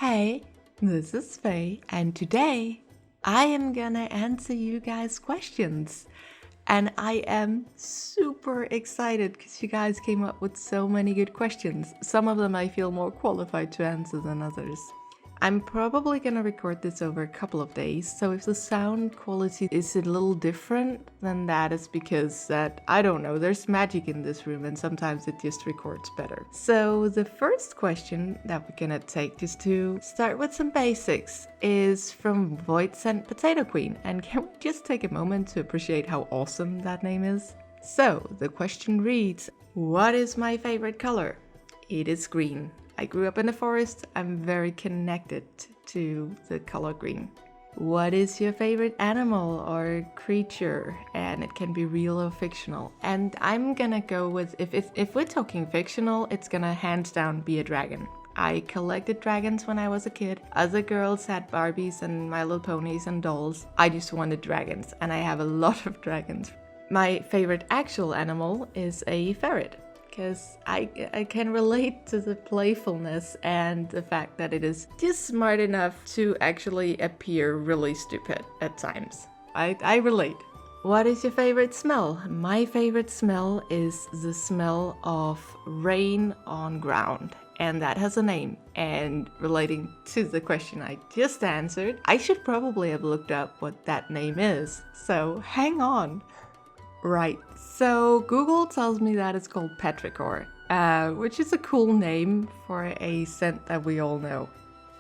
Hey, this is Faye, and today I am gonna answer you guys' questions. And I am super excited because you guys came up with so many good questions. Some of them I feel more qualified to answer than others. I'm probably gonna record this over a couple of days, so if the sound quality is a little different, then that is because I don't know, there's magic in this room and sometimes it just records better. So the first question that we're gonna take, just to start with some basics, is from VoidsentPotatoQueen, and can we just take a moment to appreciate how awesome that name is? So the question reads, what is my favorite color? It is green. I grew up in the forest. I'm very connected to the color green. What is your favorite animal or creature? And it can be real or fictional. And I'm gonna go with, if we're talking fictional, it's gonna hands down be a dragon. I collected dragons when I was a kid. Other girls had Barbies and My Little Ponies and dolls. I just wanted dragons, and I have a lot of dragons. My favorite actual animal is a ferret, because I can relate to the playfulness and the fact that it is just smart enough to actually appear really stupid at times. I relate. What is your favorite smell? My favorite smell is the smell of rain on ground, and that has a name. And relating to the question I just answered, I should probably have looked up what that name is, so hang on. Right, so Google tells me that it's called petrichor, which is a cool name for a scent that we all know.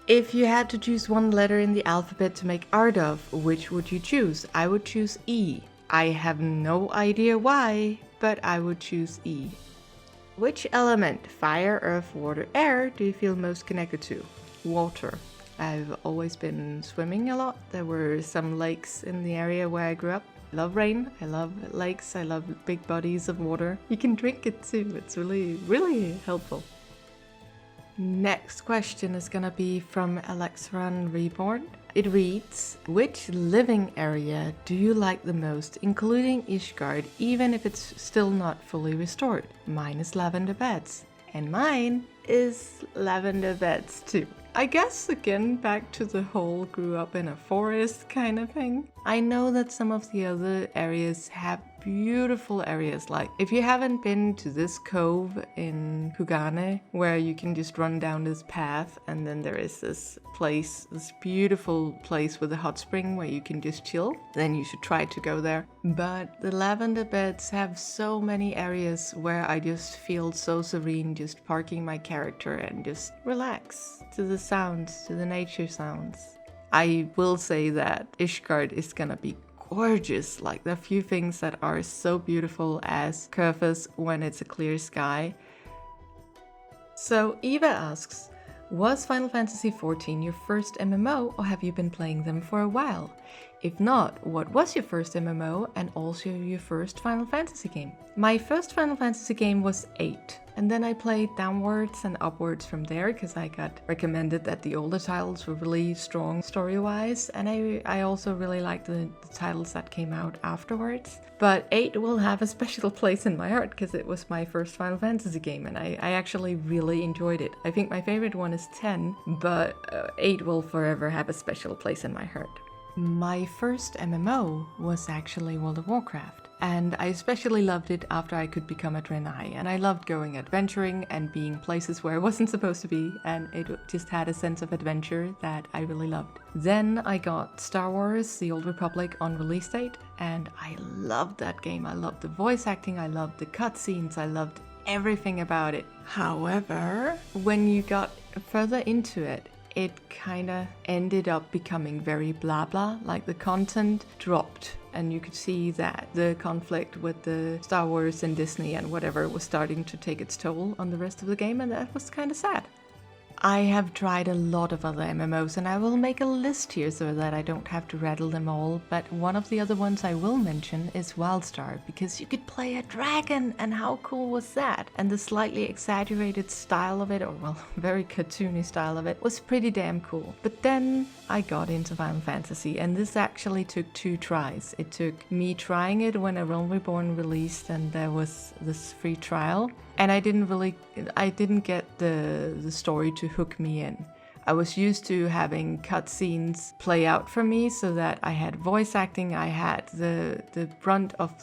If you had to choose one letter in the alphabet to make art of, which would you choose? I would choose E. I have no idea why, but I would choose E. Which element, fire, earth, water, air, do you feel most connected to? Water. I've always been swimming a lot. There were some lakes in the area where I grew up. I love rain, I love lakes, I love big bodies of water. You can drink it too, it's really helpful. Next question is gonna be from Elezen Reborn. It reads, which living area do you like the most, including Ishgard, even if it's still not fully restored? Mine is lavender beds, and mine is lavender beds too. I guess again back to the whole grew up in a forest kind of thing. I know that some of the other areas have beautiful areas, like if you haven't been to this cove in Kugane where you can just run down this path and then there is this place, this beautiful place with a hot spring where you can just chill, then you should try to go there. But the lavender beds have so many areas where I just feel so serene just parking my character and just relax to the sounds, to the nature sounds. I will say that Ishgard is gonna be gorgeous. Like, there are few things that are so beautiful as Kurfus when it's a clear sky. So Eva asks, was Final Fantasy XIV your first MMO, or have you been playing them for a while? If not, what was your first MMO and also your first Final Fantasy game? My first Final Fantasy game was 8, and then I played downwards and upwards from there because I got recommended that the older titles were really strong story-wise, and I also really liked the titles that came out afterwards. But 8 will have a special place in my heart because it was my first Final Fantasy game, and I actually really enjoyed it. I think my favorite one is 10, but 8 will forever have a special place in my heart. My first MMO was actually World of Warcraft, and I especially loved it after I could become a Draenei, and I loved going adventuring and being places where I wasn't supposed to be, and it just had a sense of adventure that I really loved. Then I got Star Wars: The Old Republic on release date, and I loved that game. I loved the voice acting, I loved the cutscenes, I loved everything about it. However, when you got further into it, it kinda ended up becoming very blah blah, like the content dropped, and you could see that the conflict with the Star Wars and Disney and whatever was starting to take its toll on the rest of the game, and that was kinda sad. I have tried a lot of other MMOs, and I will make a list here so that I don't have to rattle them all, but one of the other ones I will mention is Wildstar, because you could play a dragon, and how cool was that? And the slightly exaggerated style of it, or well, very cartoony style of it, was pretty damn cool. But then I got into Final Fantasy, and this actually took 2 tries. It took me trying it when A Realm Reborn released and there was this free trial, and I didn't get the story to hook me in. I was used to having cutscenes play out for me so that I had voice acting, I had the brunt of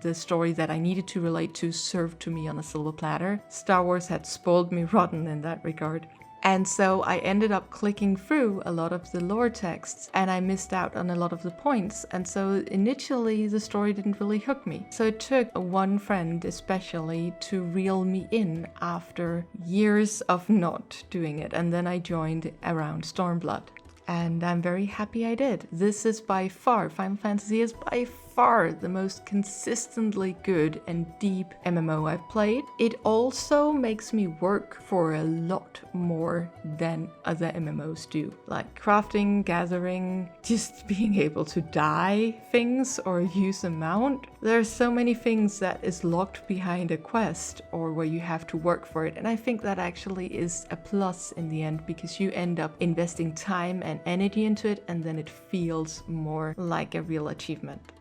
the story that I needed to relate to served to me on a silver platter. Star Wars had spoiled me rotten in that regard. And so I ended up clicking through a lot of the lore texts and I missed out on a lot of the points. And so initially the story didn't really hook me. So it took one friend especially to reel me in after years of not doing it. And then I joined around Stormblood. And I'm very happy I did. This is by far, Final Fantasy is by far the most consistently good and deep MMO I've played. It also makes me work for a lot more than other MMOs do. Like crafting, gathering, just being able to dye things or use a mount. There are so many things that is locked behind a quest or where you have to work for it. And I think that actually is a plus in the end because you end up investing time and energy into it and then it feels more like a real achievement.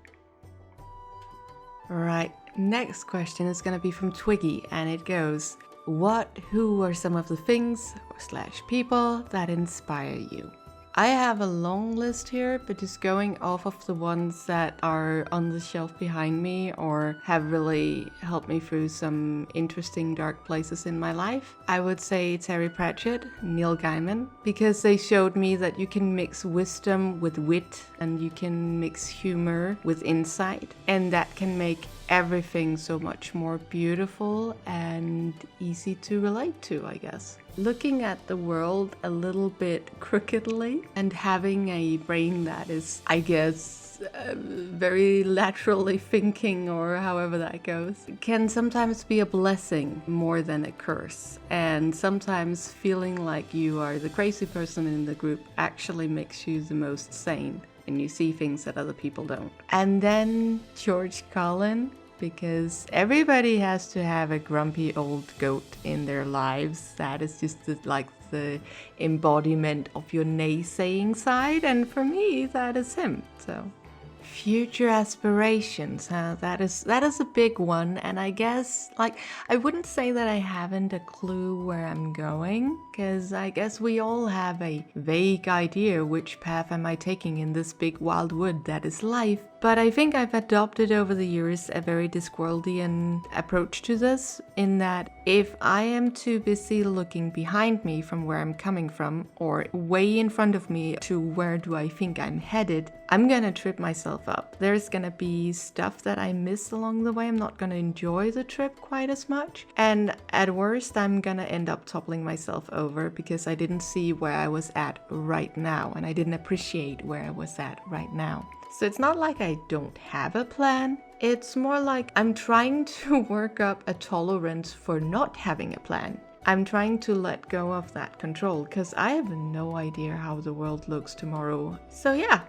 Right, next question is going to be from Twiggy and it goes, who are some of the things / people that inspire you? I have a long list here, but just going off of the ones that are on the shelf behind me or have really helped me through some interesting dark places in my life, I would say Teri Pratchett, Neil Gaiman, because they showed me that you can mix wisdom with wit and you can mix humor with insight, and that can make everything so much more beautiful and easy to relate to, I guess. Looking at the world a little bit crookedly and having a brain that is, I guess, very laterally thinking or however that goes, can sometimes be a blessing more than a curse. And sometimes feeling like you are the crazy person in the group actually makes you the most sane and you see things that other people don't. And then George Carlin, because everybody has to have a grumpy old goat in their lives. That is just the embodiment of your naysaying side, and for me, that is him. So, future aspirations, huh? That is a big one, and I guess, I wouldn't say that I haven't a clue where I'm going, because I guess we all have a vague idea which path am I taking in this big wild wood that is life. But I think I've adopted over the years a very Discworldian approach to this, in that if I am too busy looking behind me from where I'm coming from, or way in front of me to where do I think I'm headed, I'm gonna trip myself up. There's gonna be stuff that I miss along the way. I'm not gonna enjoy the trip quite as much. And at worst, I'm gonna end up toppling myself over because I didn't see where I was at right now, and I didn't appreciate where I was at right now. So it's not like I don't have a plan. It's more like I'm trying to work up a tolerance for not having a plan. I'm trying to let go of that control because I have no idea how the world looks tomorrow. So yeah,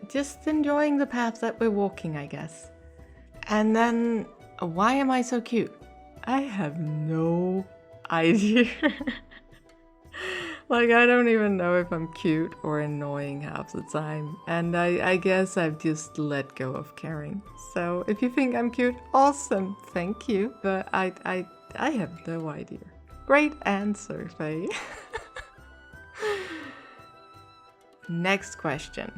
just enjoying the path that we're walking, I guess. And then, why am I so cute? I have no idea. I don't even know if I'm cute or annoying half the time. And I guess I've just let go of caring. So if you think I'm cute, awesome, thank you. But I have no idea. Great answer, Faye. Next question.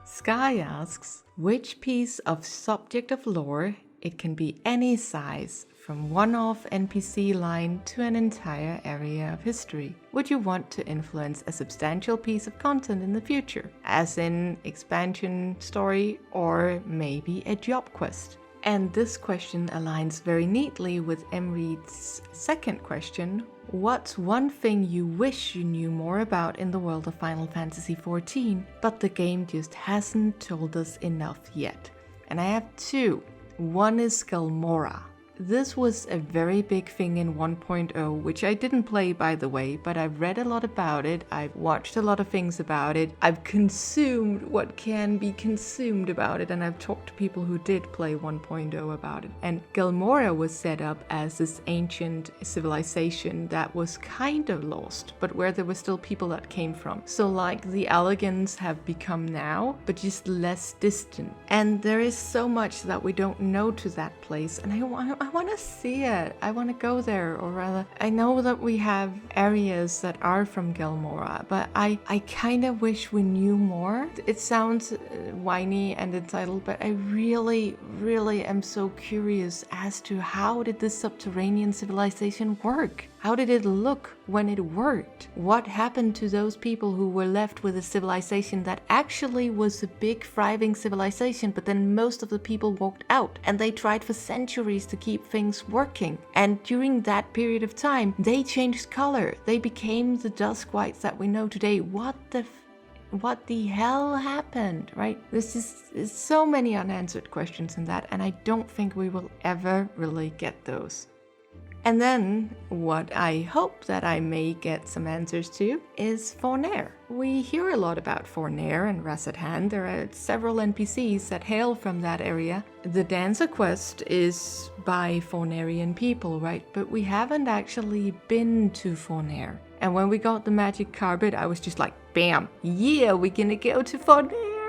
Skye asks, which piece of subject of lore, it can be any size, from one-off NPC line to an entire area of history, would you want to influence a substantial piece of content in the future? As in expansion story or maybe a job quest? And this question aligns very neatly with Mreid's second question. What's one thing you wish you knew more about in the world of Final Fantasy XIV, but the game just hasn't told us enough yet? And I have two. One is Galmora. This was a very big thing in 1.0, which I didn't play, by the way, but I've read a lot about it, I've watched a lot of things about it, I've consumed what can be consumed about it, and I've talked to people who did play 1.0 about it. And Galmora was set up as this ancient civilization that was kind of lost, but where there were still people that came from. So like the Elegans have become now, but just less distant. And there is so much that we don't know to that place, and I want to see it. I want to go there, or rather, I know that we have areas that are from Gelmora, but I kind of wish we knew more. It sounds whiny and entitled, but I really, really am so curious as to how did this subterranean civilization work? How did it look when it worked? What happened to those people who were left with a civilization that actually was a big thriving civilization, but then most of the people walked out and they tried for centuries to keep things working. And during that period of time, they changed color. They became the Dusk Whites that we know today. What the hell happened, right? There's so many unanswered questions in that, and I don't think we will ever really get those. And then, what I hope that I may get some answers to is Fornair. We hear a lot about Fornair and Rasathan. There are several NPCs that hail from that area. The Dancer quest is by Fornarian people, right? But we haven't actually been to Fornair. And when we got the magic carpet, I was just like, bam, yeah, we're gonna go to Fornair.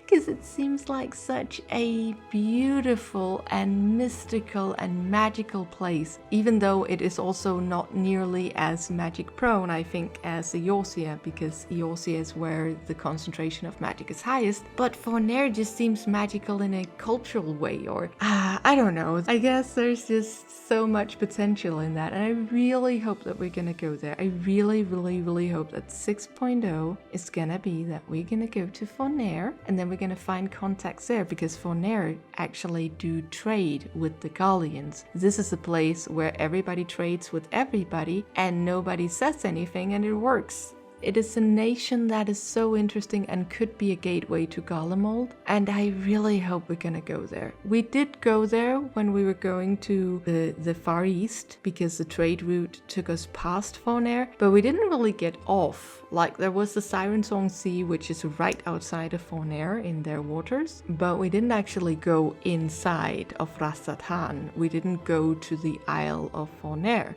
Because it seems like such a beautiful and mystical and magical place, even though it is also not nearly as magic prone, I think, as Qyorria, because Qyorria is where the concentration of magic is highest. But Fornair just seems magical in a cultural way, or I don't know. I guess there's just so much potential in that, and I really hope that we're gonna go there. I really, really, really hope that 6.0 is gonna be that we're gonna go to Fornair, and then we're going to find contacts there, because Fornair actually do trade with the Garleans. This is a place where everybody trades with everybody and nobody says anything, and it works. It is a nation that is so interesting and could be a gateway to Garlemald, and I really hope we're gonna go there. We did go there when we were going to the Far East, because the trade route took us past Fornair, but we didn't really get off. Like, there was the Siren Song Sea, which is right outside of Fornair in their waters, but we didn't actually go inside of Rasathan. We didn't go to the Isle of Fornair,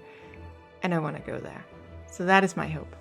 and I want to go there. So that is my hope.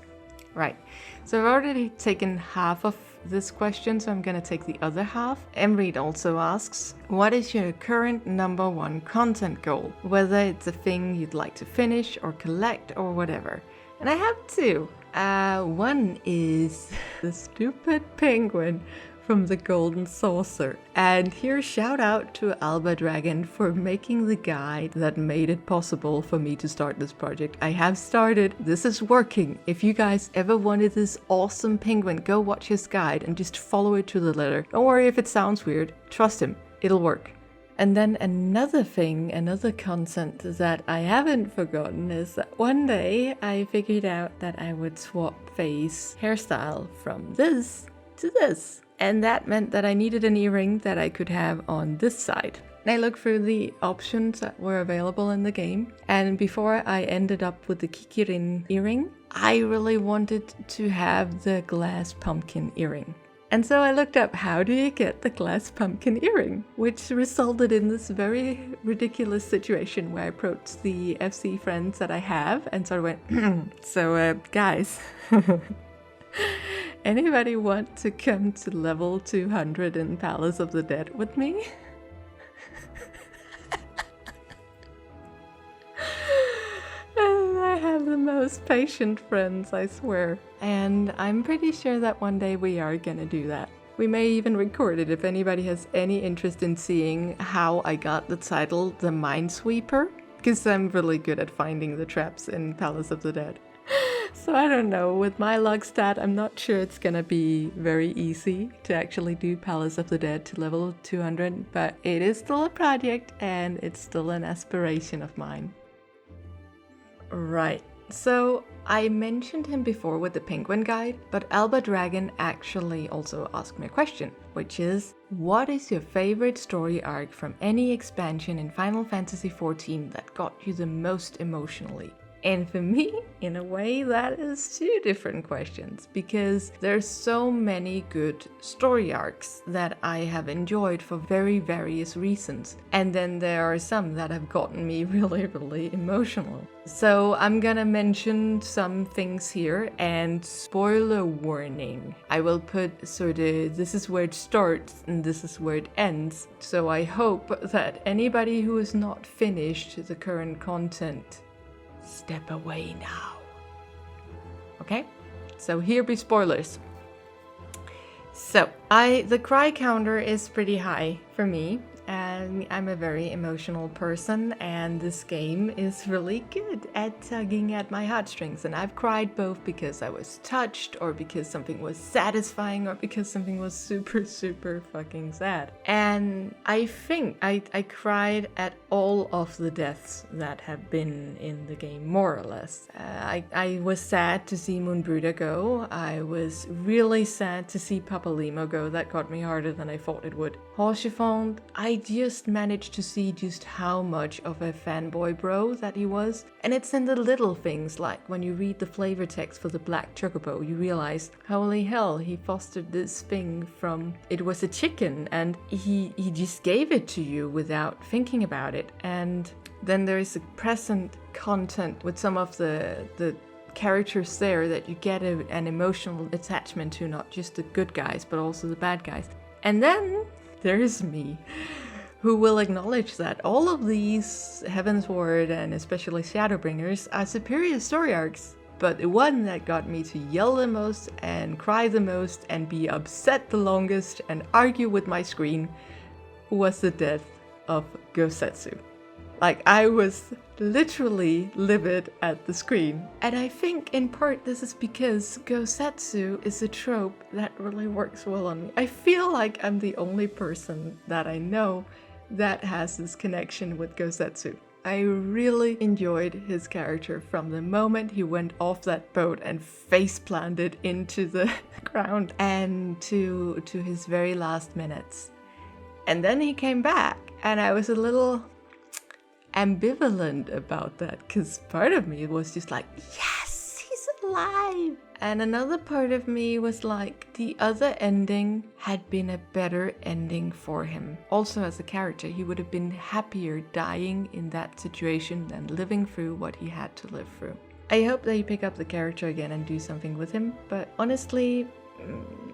Right, so I've already taken half of this question, so I'm gonna take the other half. Mreid also asks, what is your current #1 content goal? Whether it's a thing you'd like to finish or collect or whatever. And I have two. One is the stupid penguin from the Golden Saucer. And here, shout out to AlbaDragon for making the guide that made it possible for me to start this project. I have started, this is working. If you guys ever wanted this awesome penguin, go watch his guide and just follow it to the letter. Don't worry if it sounds weird, trust him, it'll work. And then another thing, another content that I haven't forgotten is that one day I figured out that I would swap face hairstyle from this to this. And that meant that I needed an earring that I could have on this side. I looked through the options that were available in the game, and before I ended up with the Kikirin earring, I really wanted to have the glass pumpkin earring. And so I looked up, how do you get the glass pumpkin earring? Which resulted in this very ridiculous situation where I approached the FC friends that I have and sort of went, so guys, anybody want to come to level 200 in Palace of the Dead with me? And I have the most patient friends, I swear. And I'm pretty sure that one day we are gonna do that. We may even record it if anybody has any interest in seeing how I got the title The Minesweeper, because I'm really good at finding the traps in Palace of the Dead. So I don't know, with my luck stat, I'm not sure it's gonna be very easy to actually do Palace of the Dead to level 200, but it is still a project and it's still an aspiration of mine. Right, so I mentioned him before with the penguin guide, but AlbaDragon actually also asked me a question, which is, what is your favorite story arc from any expansion in Final Fantasy XIV that got you the most emotionally? And for me, in a way, that is two different questions, because there's so many good story arcs that I have enjoyed for very various reasons. And then there are some that have gotten me really, really emotional. So I'm gonna mention some things here, and spoiler warning. I will put sort of, this is where it starts and this is where it ends. So I hope that anybody who has not finished the current content, step away now. Okay? So here be spoilers. So, the cry counter is pretty high for me, and I'm a very emotional person, and this game is really good at tugging at my heartstrings. And I've cried both because I was touched, or because something was satisfying, or because something was super, super fucking sad. And I think I cried at all of the deaths that have been in the game, more or less. I was sad to see Moonbruder go. I was really sad to see Papalimo go. That got me harder than I thought it would. Haurchefant, I just managed to see just how much of a fanboy bro that he was. And it's in the little things, like when you read the flavor text for the Black Chocobo, you realize, holy hell, he fostered this thing from, it was a chicken, and he just gave it to you without thinking about it. And then there is a present content with some of the characters there that you get an emotional attachment to, not just the good guys, but also the bad guys. And then there's me, who will acknowledge that all of these Heavensward and especially Shadowbringers are superior story arcs, but the one that got me to yell the most and cry the most and be upset the longest and argue with my screen was the death of Gosetsu. Like, I was literally livid at the screen. And I think in part this is because Gosetsu is a trope that really works well on me. I feel like I'm the only person that I know that has this connection with Gosetsu. I really enjoyed his character from the moment he went off that boat and face planted into the ground, and to his very last minutes. And then he came back, and I was a little ambivalent about that, because part of me was just like, yes, he's alive. And another part of me was like, the other ending had been a better ending for him. Also as a character, he would have been happier dying in that situation than living through what he had to live through. I hope that you pick up the character again and do something with him, but honestly,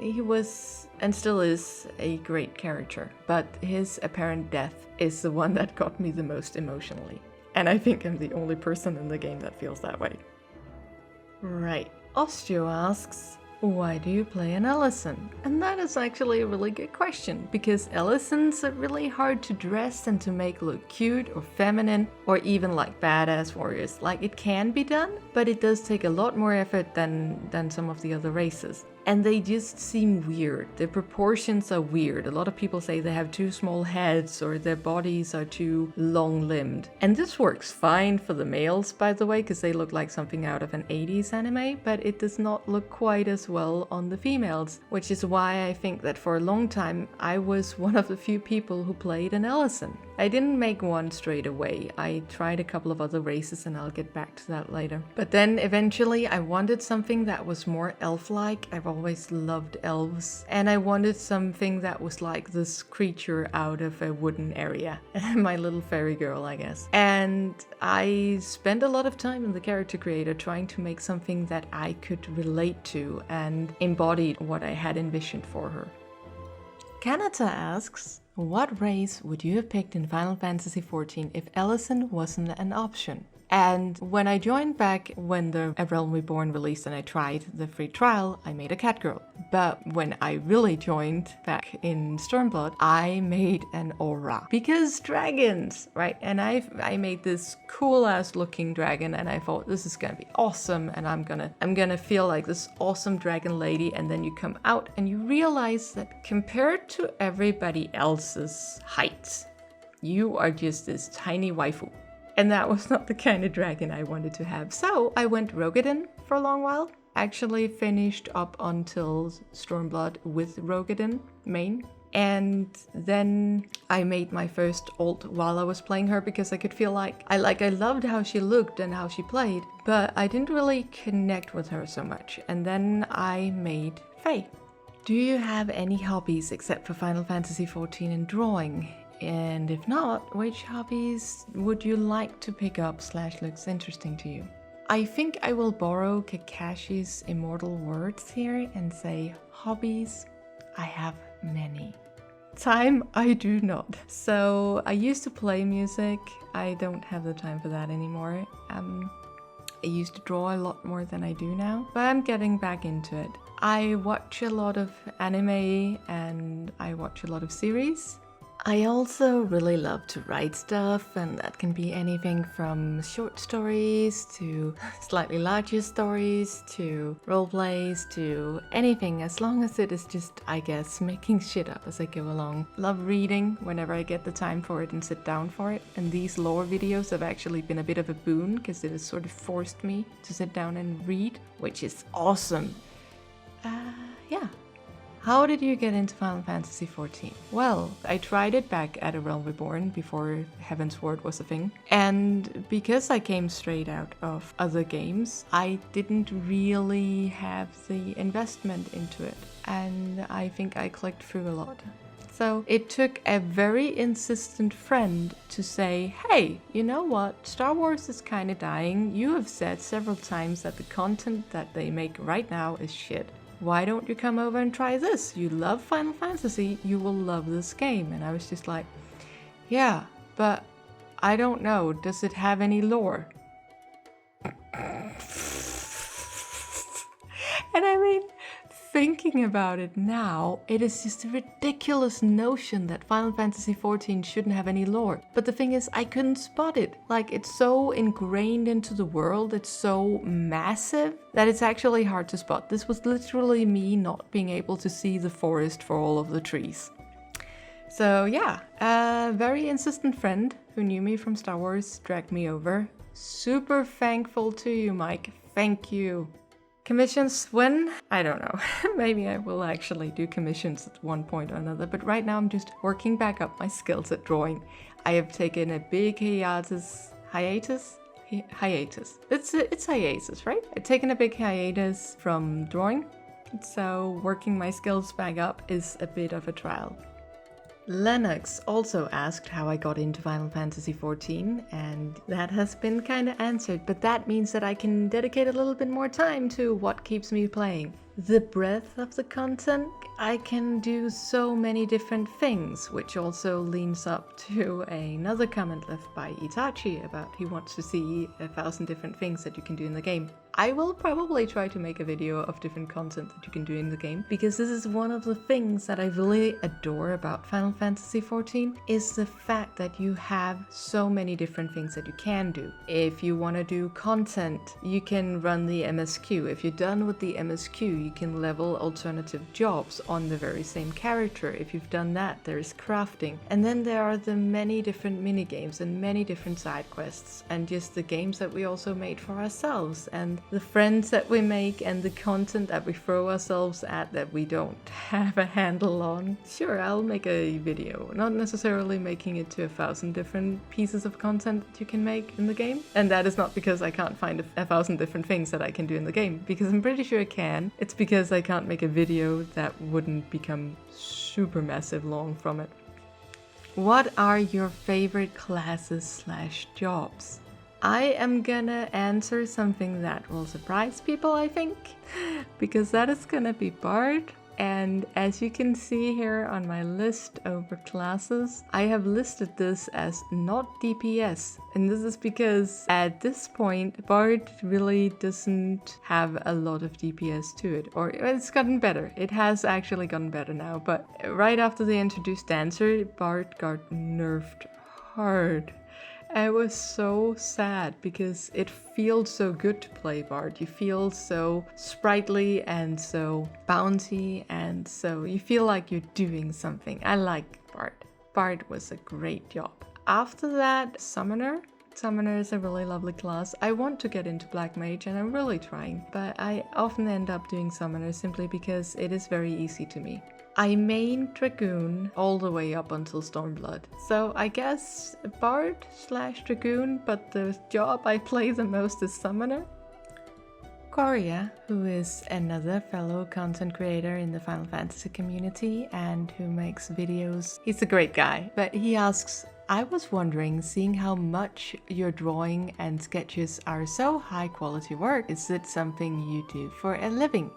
he was and still is a great character, but his apparent death is the one that got me the most emotionally. And I think I'm the only person in the game that feels that way. Right. Ostyo asks, why do you play an Elezen? And that is actually a really good question, because Elezens are really hard to dress and to make look cute or feminine or even like badass warriors. Like, it can be done, but it does take a lot more effort than some of the other races. And they just seem weird. Their proportions are weird. A lot of people say they have too small heads or their bodies are too long-limbed. And this works fine for the males, by the way, because they look like something out of an 80s anime, but it does not look quite as well on the females, which is why I think that for a long time I was one of the few people who played an Elezen. I didn't make one straight away. I tried a couple of other races, and I'll get back to that later. But then eventually I wanted something that was more elf-like. I've always loved elves. And I wanted something that was like this creature out of a wooden area. My little fairy girl, I guess. And I spent a lot of time in the character creator trying to make something that I could relate to and embodied what I had envisioned for her. Kanata asks, what race would you have picked in Final Fantasy XIV if Elezen wasn't an option? And when I joined back when the A Realm Reborn released and I tried the free trial, I made a cat girl. But when I really joined back in Stormblood, I made an Aura. Because dragons, right? And I made this cool ass looking dragon, and I thought this is gonna be awesome, and I'm gonna feel like this awesome dragon lady. And then you come out and you realize that compared to everybody else's height, you are just this tiny waifu. And that was not the kind of dragon I wanted to have. So I went Rogadin for a long while. Actually finished up until Stormblood with Rogadin main. And then I made my first ult while I was playing her because I could feel like I loved how she looked and how she played, but I didn't really connect with her so much. And then I made Faye. Do you have any hobbies except for Final Fantasy XIV and drawing? And if not, which hobbies would you like to pick up / looks interesting to you? I think I will borrow Kakashi's immortal words here and say hobbies. I have many. Time, I do not. So I used to play music. I don't have the time for that anymore. I used to draw a lot more than I do now, but I'm getting back into it. I watch a lot of anime and I watch a lot of series. I also really love to write stuff, and that can be anything from short stories to slightly larger stories to roleplays to anything, as long as it is just, I guess, making shit up as I go along. Love reading whenever I get the time for it and sit down for it, and these lore videos have actually been a bit of a boon because it has sort of forced me to sit down and read, which is awesome. Yeah. How did you get into Final Fantasy XIV? Well, I tried it back at A Realm Reborn before Heaven's Word was a thing. And because I came straight out of other games, I didn't really have the investment into it. And I think I clicked through a lot. So it took a very insistent friend to say, hey, you know what? Star Wars is kind of dying. You have said several times that the content that they make right now is shit. Why don't you come over and try this? You love Final Fantasy, you will love this game. And I was just like, yeah, but I don't know, does it have any lore? And I mean, thinking about it now, it is just a ridiculous notion that Final Fantasy XIV shouldn't have any lore. But the thing is, I couldn't spot it. Like, it's so ingrained into the world, it's so massive, that it's actually hard to spot. This was literally me not being able to see the forest for all of the trees. So yeah, a very insistent friend who knew me from Star Wars dragged me over. Super thankful to you, Mike. Thank you. Commissions when? I don't know. Maybe I will actually do commissions at one point or another, but right now I'm just working back up my skills at drawing. I have taken a big hiatus. It's hiatus, right? I've taken a big hiatus from drawing, so working my skills back up is a bit of a trial. Lenox also asked how I got into Final Fantasy XIV, and that has been kind of answered, but that means that I can dedicate a little bit more time to what keeps me playing. The breadth of the content, I can do so many different things, which also leans up to another comment left by Itachi about he wants to see 1,000 different things that you can do in the game. I will probably try to make a video of different content that you can do in the game, because this is one of the things that I really adore about Final Fantasy XIV, is the fact that you have so many different things that you can do. If you want to do content, you can run the MSQ. If you're done with the MSQ, you can level alternative jobs on the very same character. If you've done that, there's crafting. And then there are the many different minigames and many different side quests, and just the games that we also made for ourselves, and the friends that we make, and the content that we throw ourselves at that we don't have a handle on. Sure, I'll make a video, not necessarily making it to 1,000 different pieces of content that you can make in the game. And that is not because I can't find 1,000 different things that I can do in the game, because I'm pretty sure I can. It's because I can't make a video that wouldn't become super massive long from it. What are your favorite classes / jobs? I am gonna answer something that will surprise people, I think, because that is gonna be Bard. And as you can see here on my list over classes, I have listed this as not DPS. And this is because at this point, Bard really doesn't have a lot of DPS to it. Or it's gotten better. It has actually gotten better now. But right after they introduced Dancer, Bard got nerfed hard. I was so sad because it feels so good to play Bard. You feel so sprightly and so bouncy, and so you feel like you're doing something. I like Bard. Bard was a great job. After that, Summoner. Summoner is a really lovely class. I want to get into Black Mage and I'm really trying, but I often end up doing Summoner simply because it is very easy to me. I main Dragoon all the way up until Stormblood. So I guess Bard / Dragoon, but the job I play the most is Summoner. Qyorria, who is another fellow content creator in the Final Fantasy community and who makes videos. He's a great guy, but he asks, I was wondering, seeing how much your drawing and sketches are so high quality work, is it something you do for a living?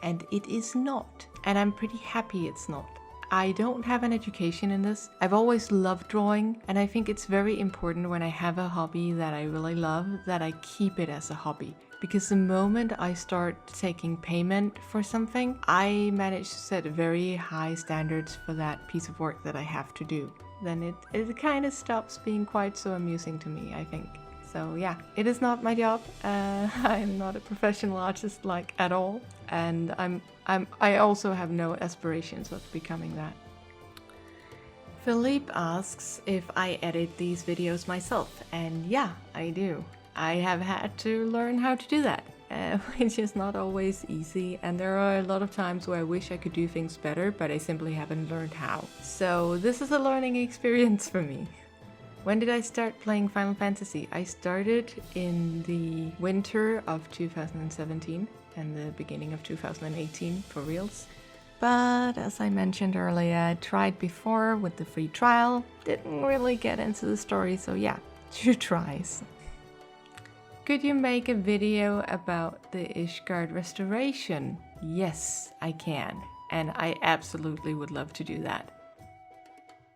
And it is not. And I'm pretty happy it's not. I don't have an education in this. I've always loved drawing, and I think it's very important when I have a hobby that I really love that I keep it as a hobby. Because the moment I start taking payment for something, I manage to set very high standards for that piece of work that I have to do. Then it kind of stops being quite so amusing to me, I think. So yeah, it is not my job. I'm not a professional artist like at all, and I also have no aspirations of becoming that. Felipe asks if I edit these videos myself, and yeah, I do. I have had to learn how to do that, which is not always easy, and there are a lot of times where I wish I could do things better, but I simply haven't learned how. So this is a learning experience for me. When did I start playing Final Fantasy? I started in the winter of 2017 and the beginning of 2018 for reals. But as I mentioned earlier, I tried before with the free trial, didn't really get into the story, so yeah, 2 tries. Could you make a video about the Ishgard restoration? Yes, I can, and I absolutely would love to do that.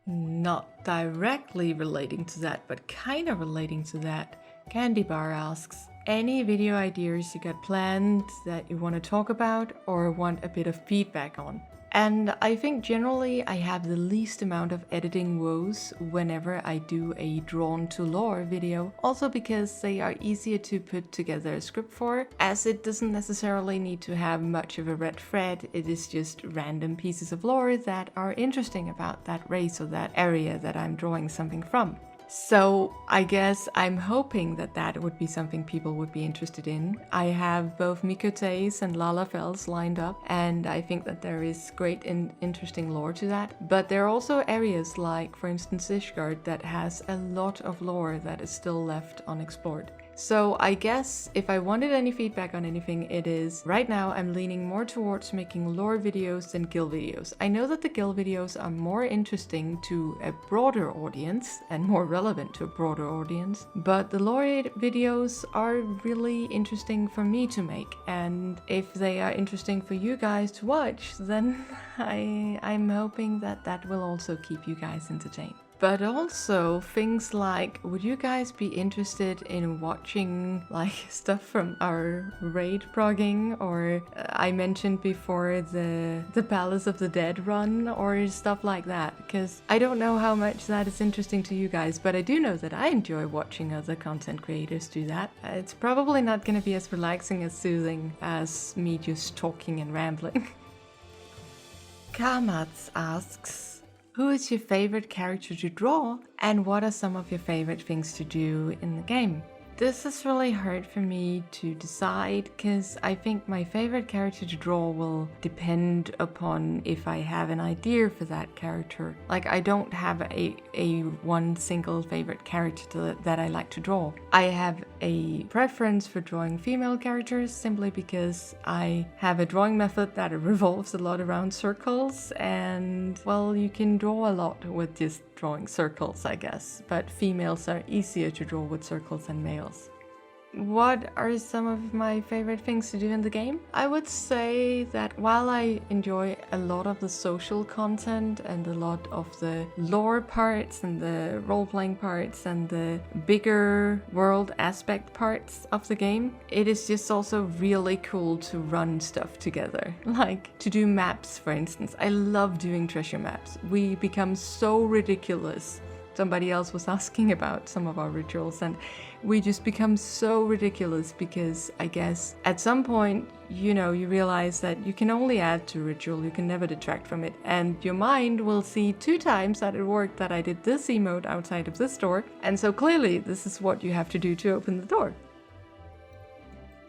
Not directly relating to that, but kind of relating to that, Candy Bar asks, any video ideas you got planned that you want to talk about or want a bit of feedback on? And I think generally I have the least amount of editing woes whenever I do a drawn to lore video, also because they are easier to put together a script for, as it doesn't necessarily need to have much of a red thread, it is just random pieces of lore that are interesting about that race or that area that I'm drawing something from. So I guess I'm hoping that that would be something people would be interested in. I have both Mikote's and Larlarlade's lined up, and I think that there is great and interesting lore to that. But there are also areas like, for instance, Ishgard that has a lot of lore that is still left unexplored. So I guess if I wanted any feedback on anything, it is right now I'm leaning more towards making lore videos than guild videos. I know that the guild videos are more interesting to a broader audience and more relevant to a broader audience, but the lore videos are really interesting for me to make, and if they are interesting for you guys to watch, then I'm hoping that that will also keep you guys entertained. But also things like, would you guys be interested in watching like stuff from our raid progging, or I mentioned before the Palace of the Dead run or stuff like that? Because I don't know how much that is interesting to you guys, but I do know that I enjoy watching other content creators do that. It's probably not going to be as relaxing as soothing as me just talking and rambling. Kamahtz asks, who is your favorite character to draw, and what are some of your favorite things to do in the game? This is really hard for me to decide, because I think my favorite character to draw will depend upon if I have an idea for that character. Like, I don't have a one single favorite character that I like to draw. I have a preference for drawing female characters simply because I have a drawing method that revolves a lot around circles, and well, you can draw a lot with just drawing circles, I guess, but females are easier to draw with circles than males. What are some of my favorite things to do in the game? I would say that while I enjoy a lot of the social content and a lot of the lore parts and the role-playing parts and the bigger world aspect parts of the game, it is just also really cool to run stuff together. Like to do maps, for instance. I love doing treasure maps. We become so ridiculous somebody else was asking about some of our rituals, and we just become so ridiculous because I guess at some point, you realize that you can only add to ritual, you can never detract from it, and your mind will see 2 times that it worked that I did this emote outside of this door, and so clearly this is what you have to do to open the door.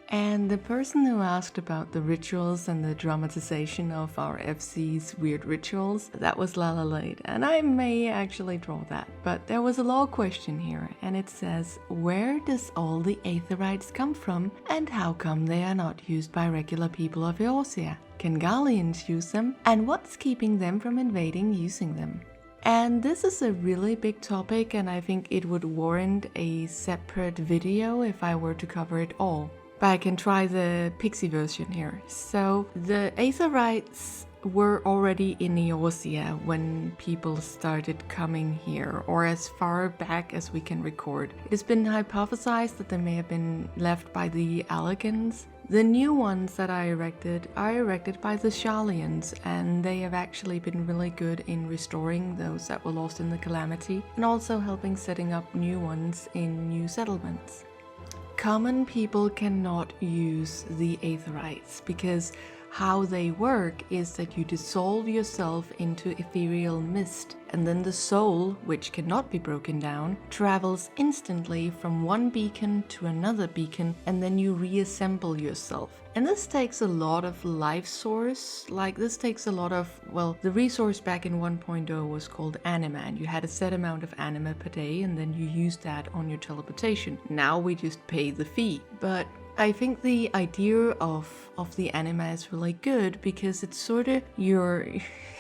And the person who asked about the rituals and the dramatization of our FC's weird rituals, that was Larlarlade, and I may actually draw that. But there was a law question here, and it says, where does all the Aetherytes come from, and how come they are not used by regular people of Qyorria? Can Garleans use them, and what's keeping them from invading using them? And this is a really big topic, and I think it would warrant a separate video if I were to cover it all. But I can try the pixie version here. So the Aetherytes were already in Qyorria when people started coming here, or as far back as we can record. It has been hypothesized that they may have been left by the Elegans. The new ones that I erected are erected by the Garleans, and they have actually been really good in restoring those that were lost in the Calamity, and also helping setting up new ones in new settlements. Common people cannot use the Aetherytes because how they work is that you dissolve yourself into ethereal mist, and then the soul, which cannot be broken down, travels instantly from one beacon to another beacon, and then you reassemble yourself. And this takes a lot of life source, this takes a lot of, the resource back in 1.0 was called anima, and you had a set amount of anima per day, and then you used that on your teleportation. Now we just pay the fee. But I think the idea of the anima is really good because it's sort of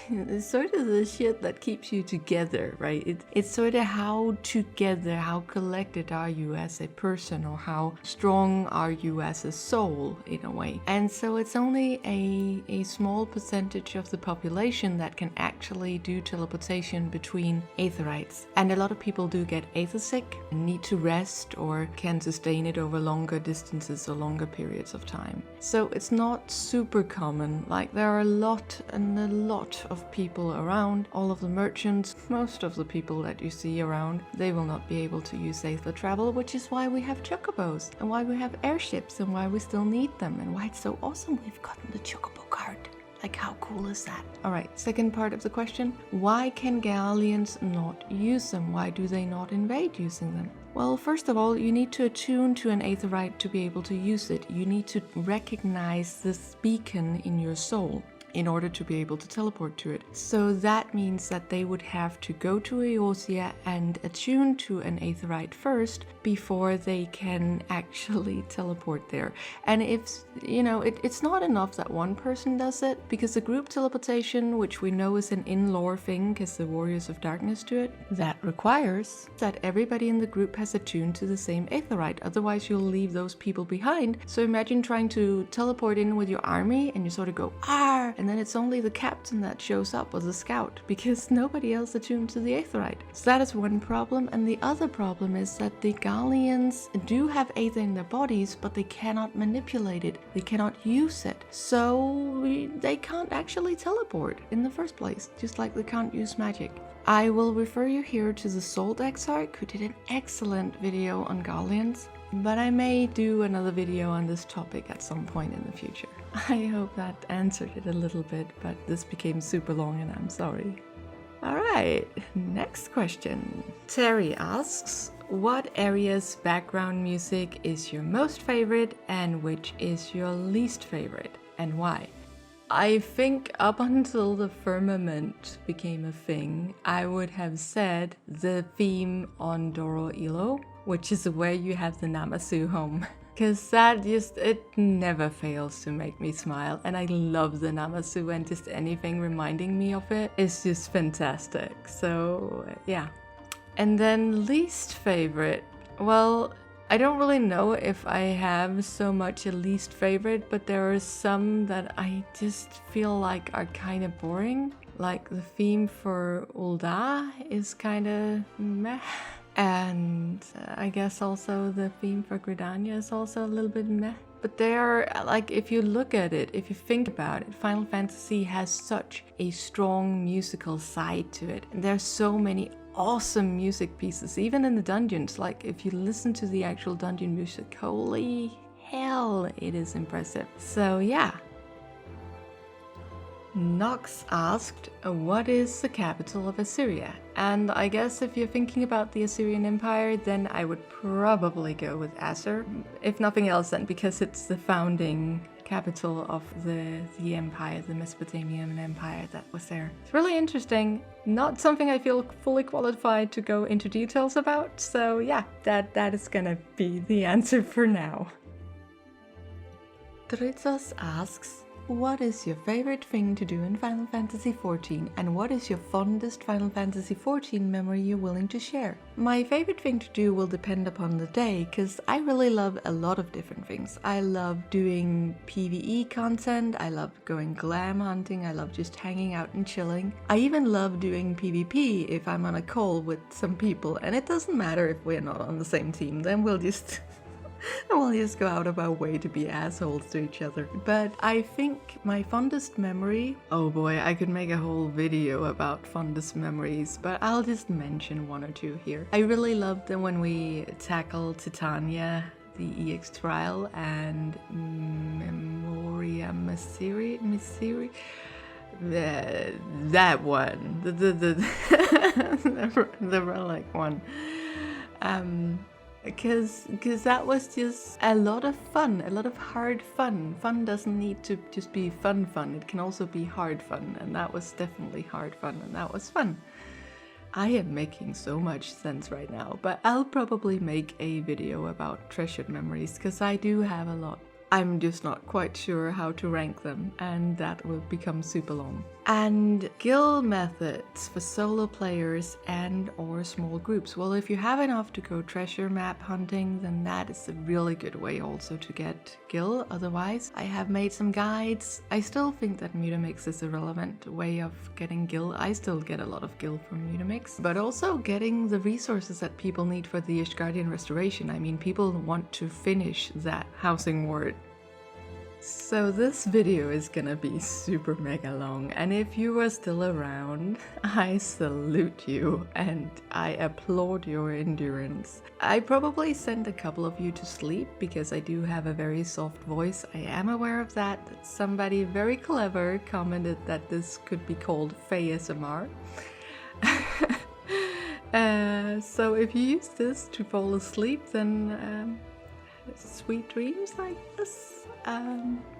it's sort of the shit that keeps you together, right? It's sort of how together, how collected are you as a person, or how strong are you as a soul in a way. And so it's only a small percentage of the population that can actually do teleportation between Aetherytes. And a lot of people do get aether sick and need to rest, or can sustain it over longer distances or longer periods of time. So it's not super common. There are a lot of people around. All of the merchants, most of the people that you see around, they will not be able to use aether travel, which is why we have chocobos, and why we have airships, and why we still need them, and why it's so awesome we've gotten the chocobo card. How cool is that? Alright, second part of the question. Why can Garleans not use them? Why do they not invade using them? Well, first of all, you need to attune to an Aetheryte to be able to use it. You need to recognize this beacon in your soul in order to be able to teleport to it. So that means that they would have to go to Qyorria and attune to an Aetheryte first before they can actually teleport there. And if, it's not enough that one person does it, because the group teleportation, which we know is an in-lore thing because the Warriors of Darkness do it, that requires that everybody in the group has attuned to the same Aetheryte, otherwise you'll leave those people behind. So imagine trying to teleport in with your army and you sort of go, "Arr!" and then it's only the captain that shows up, or the scout, because nobody else attuned to the Aetheryte. So that is one problem, and the other problem is that the Garleans do have aether in their bodies, but they cannot manipulate it, they cannot use it, so they can't actually teleport in the first place, just like they can't use magic. I will refer you here to the Salt Exarch, who did an excellent video on Garleans, but I may do another video on this topic at some point in the future. I hope that answered it a little bit, but this became super long and I'm sorry. Alright, next question. Teri asks, what area's background music is your most favorite and which is your least favorite, and why? I think up until the firmament became a thing, I would have said the theme on Doro Ilo, which is where you have the Namasu home. Because that it never fails to make me smile, and I love the Namasu, and just anything reminding me of it is just fantastic. So yeah. And then least favorite, well, I don't really know if I have so much a least favorite, but there are some that I just feel like are kind of boring. Like the theme for Ul'dah is kind of meh. And I guess also the theme for Gridania is also a little bit meh. But they are, if you look at it, if you think about it, Final Fantasy has such a strong musical side to it. And there are so many awesome music pieces, even in the dungeons. Like, if you listen to the actual dungeon music, holy hell, it is impressive. So yeah. Nox asked, what is the capital of Assyria? And I guess if you're thinking about the Assyrian Empire, then I would probably go with Assur. If nothing else, then because it's the founding capital of the empire, the Mesopotamian Empire that was there. It's really interesting. Not something I feel fully qualified to go into details about. So yeah, that is gonna be the answer for now. Dritos asks, what is your favorite thing to do in Final Fantasy XIV, and what is your fondest Final Fantasy XIV memory you're willing to share? My favorite thing to do will depend upon the day, because I really love a lot of different things. I love doing PvE content, I love going glam hunting, I love just hanging out and chilling. I even love doing PvP if I'm on a call with some people, and it doesn't matter if we're not on the same team, then we'll just go out of our way to be assholes to each other. But I think my fondest memory... Oh boy, I could make a whole video about fondest memories, but I'll just mention one or two here. I really loved when we tackled Titania, the EX trial, and Memoria Miseri. That one. The relic one. Because that was just a lot of fun, a lot of hard fun. Fun doesn't need to just be fun, it can also be hard fun, and that was definitely hard fun, and that was fun. I am making so much sense right now, but I'll probably make a video about treasured memories, because I do have a lot. I'm just not quite sure how to rank them, and that will become super long. And guild methods for solo players and or small groups. Well, if you have enough to go treasure map hunting, then that is a really good way also to get gil. Otherwise, I have made some guides. I still think that Mutamix is a relevant way of getting gil. I still get a lot of gil from Mutamix, but also getting the resources that people need for the Ishgardian restoration. I mean, people want to finish that housing ward. So this video is gonna be super mega long, and if you are still around, I salute you and I applaud your endurance. I probably sent a couple of you to sleep because I do have a very soft voice. I am aware of that. Somebody very clever commented that this could be called ASMR. So if you use this to fall asleep, then sweet dreams, I guess.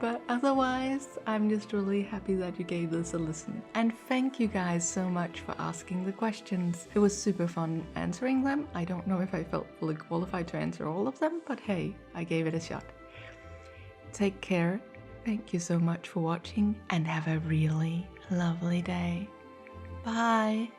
But otherwise, I'm just really happy that you gave this a listen. And thank you guys so much for asking the questions. It was super fun answering them. I don't know if I felt fully qualified to answer all of them, but hey, I gave it a shot. Take care. Thank you so much for watching, and have a really lovely day. Bye.